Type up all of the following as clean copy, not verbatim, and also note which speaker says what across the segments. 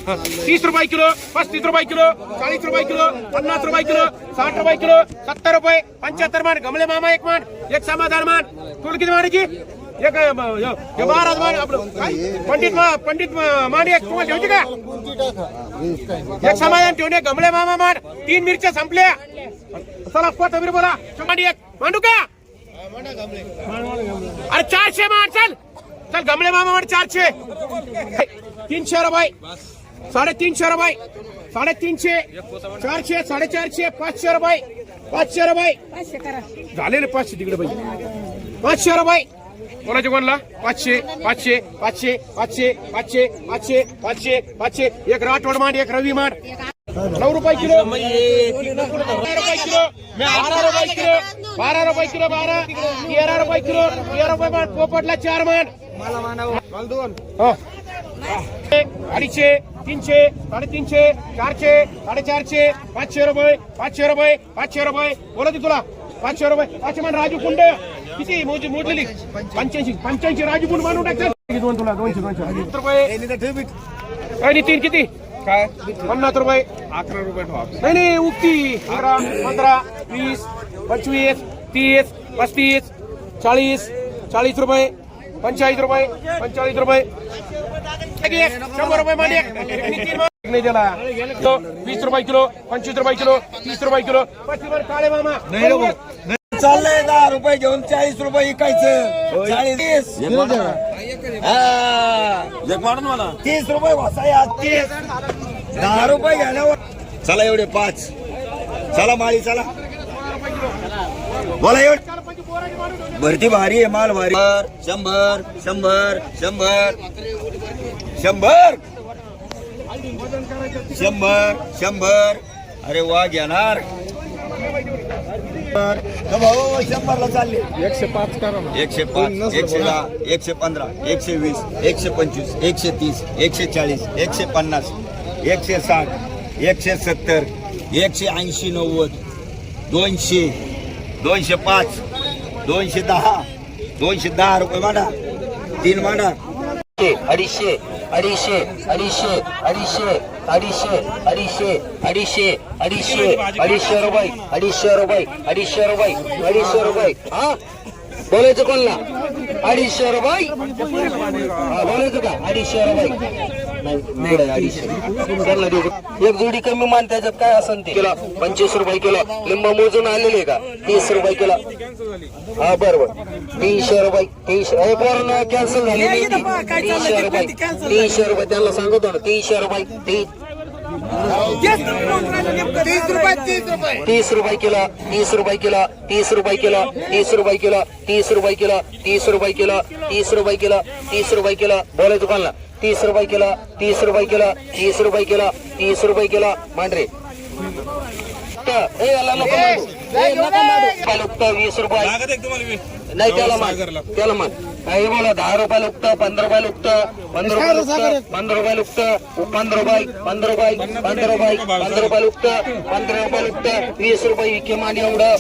Speaker 1: 30 रुपये किलो, 35 रुपये किलो, 40 रुपये किलो, 50 रुपये किलो, 60 रुपये किलो, 70 रुपये, 75 मान. गमले मामा एक मान, एक समाधान मान. तुला किती मानायची? एक 12 मान. आपलं पंडित मान एक तुम्हाला ठेवते का? एक समाधान ठेवणे. गमले मामा मान. 3 मिरच्या संपल्या. चला कोथंबीर बोला. एक मांडू का? अरे 400 मान. चल चल गमले मामा मान 400. 300 रुपये, 350 रुपये, 350, 400, 450, 500 रुपये, 500 रुपये झालेले. 500 तिकडे पाहिजे. 500 रुपये कोणाच्या कोणला? 500, 500, 500, 500, 500, 500, 500, 500. एक राठोड मांड, एक रवी मांड. 9 रुपये किलो, 12 रुपये किलो, 12 रुपये किलो, 12 रुपये किलो, 12, 13 रुपये किलो, 13 रुपये मांड. पोपटला 4 मांड. हो 250, 300, 350, 400, 450, 500 रुपये, 500 रुपये, 500 रुपये. बोला ती तुला 500 रुपये. 500 मान. राजू कुंड किती मोजलेली? 85 राजू कुंड मानून टाकतात. तुला 200 रुपये. आणि 3 किती काय? 50 रुपये. 11 रुपये ठेवा. नाही उक्ती 15, 15, 20, 25, 30, 35, 40, 40 रुपये, 45 रुपये, 45 रुपये. 100 रुपये मान. नाही त्याला 20 रुपये किलो, 25 रुपये किलो, 30 रुपये किलो. 25 रुपये काळे मामा.
Speaker 2: चाललंय 10 रुपये घेऊन 40 रुपये विकायचं. 40 मला 30 रुपये वासाया. 30 10 रुपये घ्यायला. चला एवढे 5. चला माळी चला. बोला एवढे. भरती भारी आहे, माल भारी. 100, 100, 100, 100, 100, 100. अरे वा घेणार. 100 ला चालले. 105 करा. 105, 110, 115, 120, 125, 130, 140, 150, 160, 170, 180, 90, 200, 205, 210, 210 रुपये मांडा. 3 मांडा. 250, 250, 250, 250, 250, 250, 250, 250, 250 रुपये, 250 रुपये, 250 रुपये, 250 रुपये. हा बोलायचं कोणला? 250 रुपये. बोलायचं का? 250 रुपये. नाही 250. एक जोडी कमी मान. त्याच्यात काय असेल ते किलो. 25 रुपये किलो. लिंब मोजून आलेले का? 30 रुपये किलो. हा बरोबर. 300 रुपये. 300 पोरांना कॅन्सल झाली. 300 रुपये. 300 रुपये त्यांना सांगतो ना. 300 रुपये. 30 रुपये किलो. 30 रुपये किलो. 30 रुपये किलो. 30 रुपये किलो. 30 रुपये किलो. 30 रुपये किलो. 30 रुपये किलो. 30 रुपये किलो. बोलायचं कोणला? 30 रुपये किलो. 30 रुपये किलो. 30 रुपये किलो. 30 रुपये किलो. मांडरे 20 रुपये. नाही त्याला मान. त्याला मान. हे बोला 10 रुपये लुकत. 15 रुपये लुकत. 15 रुपये लुकत. 15 रुपये लुकत. 15 रुपये. 15 रुपये. 15 रुपये. 15 रुपये लुकत. 15 रुपये लुकत. 20 रुपये विके मान एवढं.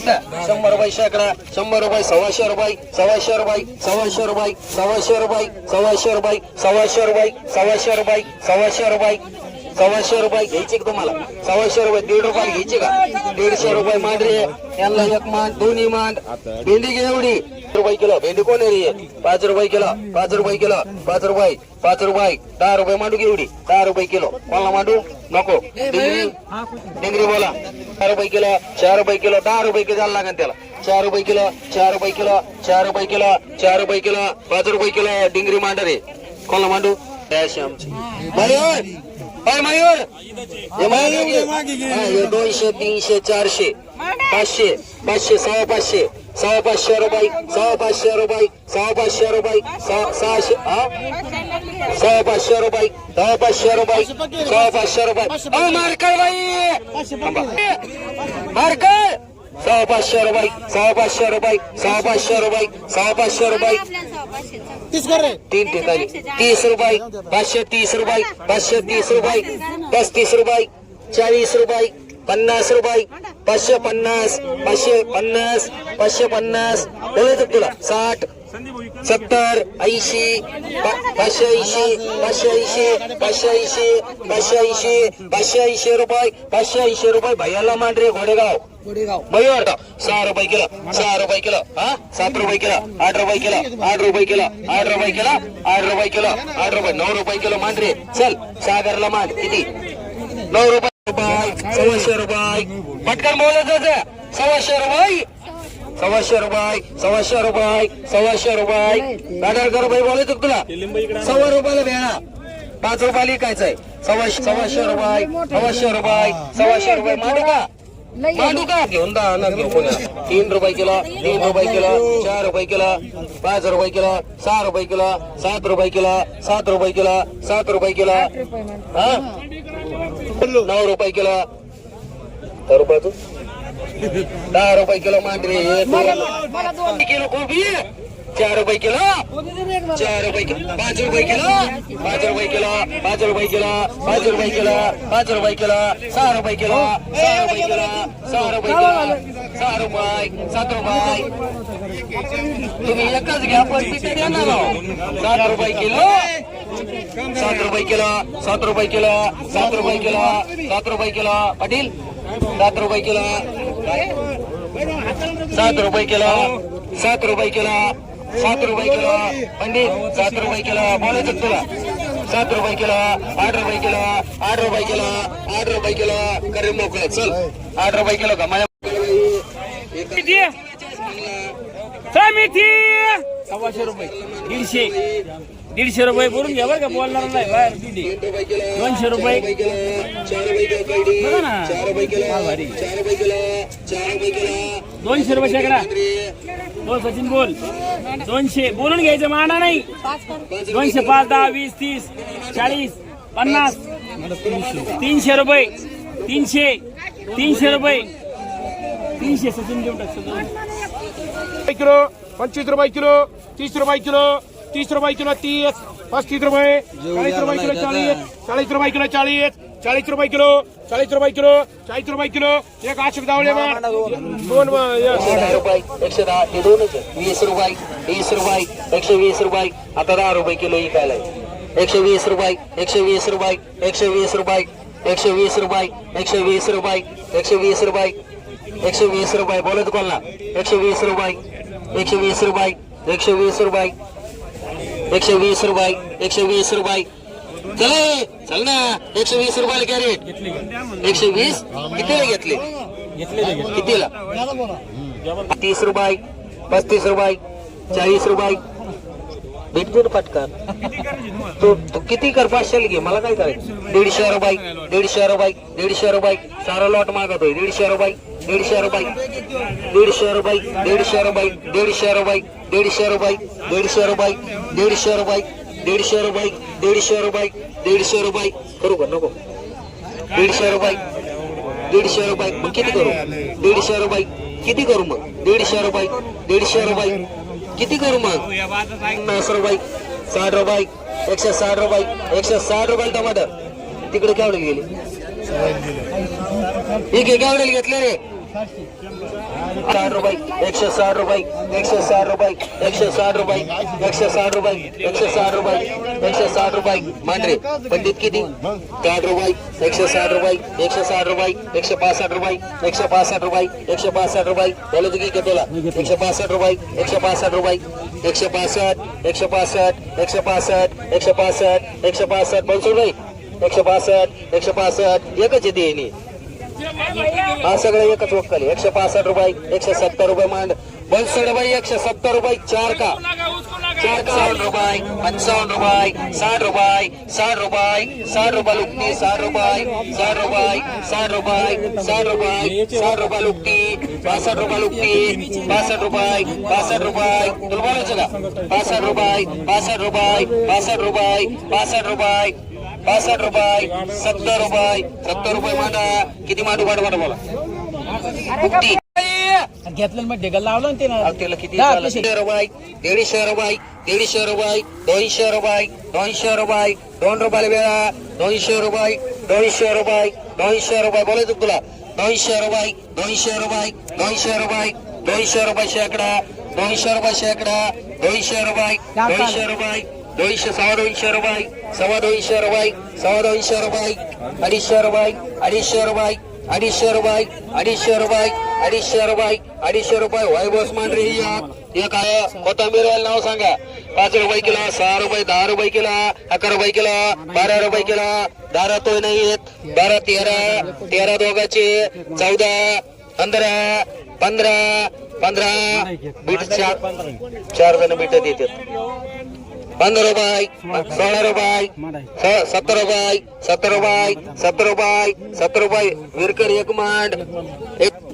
Speaker 2: 100 रुपये शेकडा. 100 रुपये. 125 रुपये. 125 रुपये. 125 रुपये. 125 रुपये. 125 रुपये. 125 रुपये. 125 रुपये. 125 रुपये. 125 रुपये घ्यायचे का तुम्हाला? 125 रुपये. 1.5 रुपये घ्यायचे का? 150 रुपये मांडरे. यांना एक मान. दोन्ही मान. भेंडी घे एवढी. रुपये किलो. भेंडी कोण आहे? 5 रुपये किलो. 5 रुपये किलो. 5 रुपये. 5 रुपये. 10 रुपये मांडू घे एवढी. 10 रुपये किलो. कोणाला मांडू नको? डिंगरी बोला. 4 रुपये किलो. 4 रुपये किलो. 10 रुपये किलो द्यायला लागेल त्याला. 4 रुपये किलो. 4 रुपये किलो. 4 रुपये किलो. 4 रुपये किलो. 5 रुपये किलो. डिंगरी मांडरे. कोणाला मांडू? आमची मयूर. मयूर 200, 300, 400, 500, 500, 500, 500 रुपये. 500 रुपये. 500 रुपये. 600. 500 रुपये. 500 रुपये. 500 रुपये. मारकर बाई मारकर. 500 रुपये. 500 रुपये. 500 रुपये. 500 रुपये. 3 ठिकाणी 30 रुपये. 530 रुपये. 530 रुपये. 35 रुपये. 40 रुपये. 50 रुपये. 550. 550. 550. बोलायचं तुला. 60. 70 80 580 580 580 580 580 रुपये 580 रुपये भैयाला मांडरे घोडेगाव मयूर 6 रुपये किलो 6 रुपये किलो हा 7 रुपये किलो 8 रुपये किलो 8 रुपये किलो 8 रुपये किलो 8 रुपये किलो 8 रुपये 9 रुपये किलो मांडरे चल सागरला मांड किती 9 रुपये 125 रुपये पटकन बोलायचं 125 रुपये 125 रुपये 125 रुपये 125 रुपये 18 रुपये बोलायचं तुला 100 रुपयाला भेणा 5 रुपयाला विकायचंय 125 रुपये 125 रुपये 125 रुपये मांडू का घेऊन जा ना घेऊ कोणाला 3 रुपये किलो 3 रुपये किलो 4 रुपये किलो 5 रुपये किलो 6 रुपये किलो 7 रुपये किलो 7 रुपये किलो 7 रुपये किलो हा 9 रुपये किलो तर रुपये तू 10 रुपये किलो मांडरे किलो कोबी 4 रुपये किलो 4 रुपये किलो 5 रुपये किलो 5 रुपये किलो 5 रुपये किलो 5 रुपये किलो 5 रुपये किलो 6 रुपये किलो 6 रुपये किलो 6 रुपये किलो 6 रुपये 7 रुपये तुम्ही एकच घ्या पण तिथे द्या ना 7 रुपये किलो 7 रुपये किलो 7 रुपये किलो 7 रुपये किलो 7 रुपये किलो पाटील 7 रुपये किलो 7 रुपये किलो 7 रुपये किलो 7 रुपये किलो पंडित 7 रुपये किलो बोलायचं तुला 7 रुपये किलो 8 रुपये किलो 8 रुपये किलो 8 रुपये किलो करे मोकळे चल 8 रुपये किलो का माझ्या
Speaker 3: समिती 125 रुपये 150 रुपये बोलून घ्या बरं का बोलणार नाही बाहेर 200 रुपये बघा ना 200 रुपये शेकडा बोल सचिन बोल 200 बोलून घ्यायचं माना नाही 200 5 10 20 30 40 50 300 रुपये 300 रुपये 300 सचिन देऊन टाक
Speaker 1: किलो 25 रुपये किलो 30 रुपये किलो 30 रुपये किलो 30 35 रुपये 40 रुपये किलो 40 रुपये किलो 40 रुपये किलो 40 रुपये किलो 40 रुपये किलो एक आशिक दावले दोन
Speaker 2: 10 रुपये 110 हे दोनच 20 रुपये 20 रुपये 120 रुपये आता 10 रुपये किलो विकायला 120 रुपये 120 रुपये 120 रुपये 120 रुपये 120 रुपये 120 रुपये 120 रुपये बोलत कोणला 120 रुपये 120 रुपये 120 रुपये 120 रुपये 120 रुपये चल ना 120 रुपयाला कॅरेट 120 कितीला घेतले कितीला 30 रुपये 35 रुपये 40 रुपये भेटतो ना पटकन तू किती कर 500 घे मला काय करायचं 150 रुपये 150 रुपये 150 रुपये सारा लॉट मागतोय 150 रुपये 150 रुपये 150 रुपये 150 रुपये 150 रुपये 150 रुपये 150 रुपये 150 रुपये 150 रुपये 150 रुपये 150 रुपये करू का नको 150 रुपये 150 रुपये मग किती करू 150 रुपये किती करू मग 150 रुपये 150 रुपये किती करू मग 50 रुपये 60 रुपये 160 रुपये 160 रुपये टमाटर तिकडे केवढे गेले ठीक आहे केवढे घेतले रे 60 रुपये 160 रुपये 160 रुपये 160 रुपये 160 रुपये 160 रुपये 160 रुपये मांडरे पंडित किती 60 रुपये 160 रुपये 160 रुपये 165 रुपये 165 रुपये 165 रुपये बोलत की तुला 165 रुपये 165 रुपये 165 165 165 165 165 500 रुपये 165 165 एकच येते येणे हा सगळं एकच वक्कल 165 रुपये 170 रुपये मांड 62 रुपये 170 रुपये 4 का 60 रुपये 55 रुपये 60 रुपये 60 रुपये 60 रुपये लुकती 60 रुपये 60 रुपये 60 रुपये 60 रुपये 60 रुपये लुकती 65 रुपये लुकती 65 रुपये 65 रुपये तुला बोलायचं का 65 रुपये 65 रुपये 65 रुपये 65 रुपये 65 रुपये 70 रुपये 70 रुपये मांडा किती मांडू मांडू मांडू बोला
Speaker 3: घेतलं मग ढेकल लावलं ना
Speaker 2: त्याला किती 150 रुपये 150 रुपये 150 रुपये 200 रुपये 200 रुपये 2 रुपयाला वेळा 200 रुपये 200 रुपये 200 रुपये बोलायचं तुला 200 रुपये 200 रुपये 200 रुपये 200 रुपये शेकडा 200 रुपये शेकडा 200 रुपये 200 रुपये 200 250 रुपये 250 रुपये 250 रुपये 250 रुपये 250 रुपये 250 रुपये 250 रुपये 250 रुपये 250 रुपये वैभव मांडरे एक आहे कोथंबीर नाव सांगा 5 रुपये किलो 6 रुपये 10 रुपये किलो 11 रुपये किलो 12 रुपये किलो 12 तो नाही येत 12 13 दोघाचे 14 15 15 15 बीट 4 जण बीट देतात 15 रुपये 16 रुपये 17 रुपये 17 रुपये 17 रुपये 17 रुपये विरकर एक मांड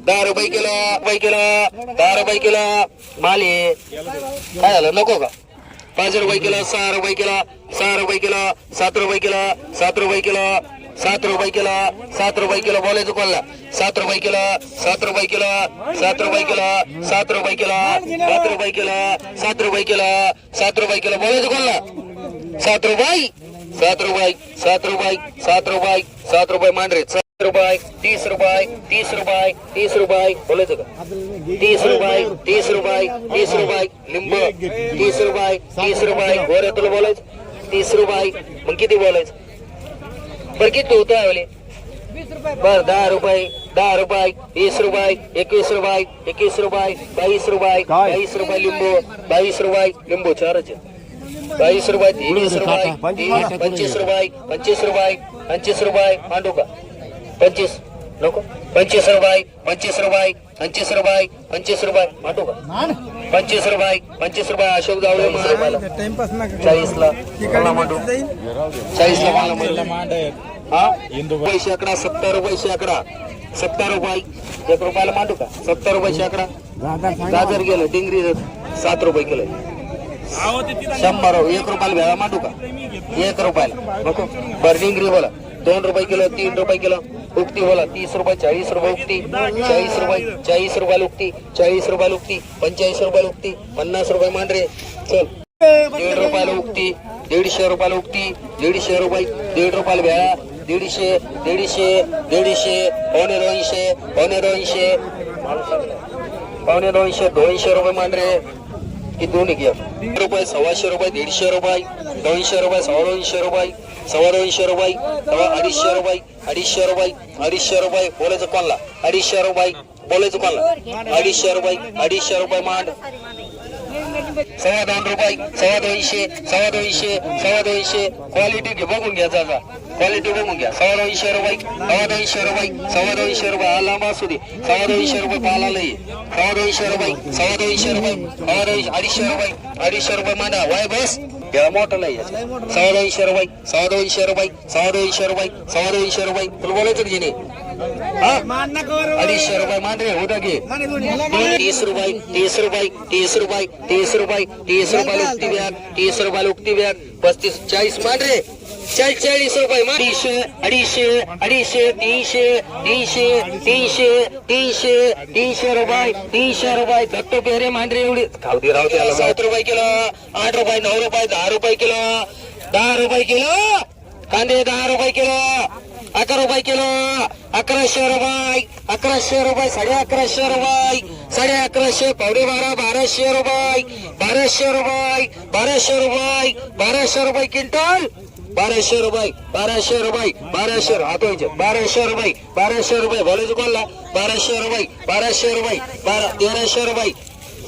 Speaker 2: 10 रुपये किलो 10 रुपये किलो माले काय झालं नको का 5 रुपये किलो 6 रुपये किलो 6 रुपये किलो 7 रुपये किलो 7 रुपये किलो 7 रुपये किलो 7 रुपये किलो बोलायचं कोणला 7 रुपये किलो 7 रुपये किलो 7 रुपये किलो 7 रुपये किलो 7 रुपये किलो 7 रुपये किलो 7 रुपये किलो बोलायचं कोणला 7 रुपये 7 रुपये 7 रुपये 7 रुपये 7 रुपये मांडरे 7 रुपये 30 रुपये 30 रुपये 30 रुपये बोलायचं का 30 रुपये 30 रुपये 30 रुपये लिंब 30 रुपये 30 रुपये गोरे तुला बोलायचं 30 रुपये मग किती बोलायचं बरं किती होतं आवले बर 10 रुपये 10 रुपये 20 रुपये 21 रुपये 21 रुपये 22 रुपये 22 रुपये लिंबू 22 रुपये लिंबू 4 22 रुपये 20 रुपये 25 रुपये 25 रुपये 25 रुपये मांडू का 25 नको 25 रुपये 25 रुपये 25 रुपये 25 रुपये मांडू का 25 रुपये 25 रुपये अशोक जावळे मला 40 ला मला मांडू 40 ला मला मांडू हा रुपये शेकडा 70 रुपये शेकडा 70 रुपये 1 रुपयाला मांडू का 70 रुपये शेकडा गाजर गेलं डिंगरी 7 रुपये किलो 100 1 रुपयाला भेळा मांडू का 1 रुपयाला नको बर डिंगरी बोला 2 रुपये किलो 3 रुपये किलो उक्ती बोला 30 रुपये 40 रुपये उक्ती 40 रुपये 40 रुपयाला उक्ती 40 रुपयाला उक्ती 45 रुपयाला उक्ती 50 रुपये मांडरे चल 1.5 रुपयाला उक्ती 150 रुपयाला उक्ती 150 रुपये 1.5 रुपयाला भेळा 150 150 150 पावणे 200 पावणे 200 200 रुपये मांडरे की दोन्ही घ्या रुपये 125 रुपये 150 रुपये 200 रुपये 250 रुपये 250 रुपये 250 रुपये 250 रुपये 250 रुपये बोलायचं कोणला 250 रुपये बोलायचं कोणला 250 रुपये 250 रुपये मांड 2.5 रुपये 2.5 2.5 क्वालिटी घे बघून घ्या जागा क्वालिटी बघून घ्या 2.5 रुपये 2.5 रुपये 2.5 रुपये हा लांब असू दे 2.5 रुपये पाला लई 2.5 रुपये 2.5 रुपये 2.5 रुपये 2.5 रुपये मांडा वाय बस या मोठं नाही 2.5 रुपये 2.5 रुपये 2.5 रुपये 2.5 रुपये तुला बोलायचं की नाही 2.5 रुपये मांडरे होता घे 30 रुपये 30 रुपये 30 रुपये 30 रुपये 30 रुपये उक्ती बॅग 30 रुपये उक्ती बॅग 35 40 मांडरे 40 रुपये 250 250 300 300 300 300 रुपये 300 रुपये दत्त पेरे मांडरे एवढी खाऊ दे राहू त्याला 7 रुपये किलो 8 रुपये 9 रुपये 10 रुपये किलो 10 रुपये किलो कांदे 10 रुपये किलो 11 रुपये किलो 1100 रुपये 1100 रुपये 1150 रुपये 1150 पावणे 1200 रुपये 1200 रुपये 1200 रुपये 1200 रुपये क्विंटल 1200 रुपये 1200 रुपये 1200 हातोयचे 1200 रुपये 1200 रुपये बोलायचं कोणला 1200 रुपये 1200 रुपये 1300 रुपये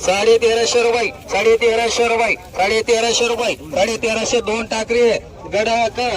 Speaker 2: 1350 रुपये 1350 रुपये 1350 रुपये 1350 2 टाकरे गडा का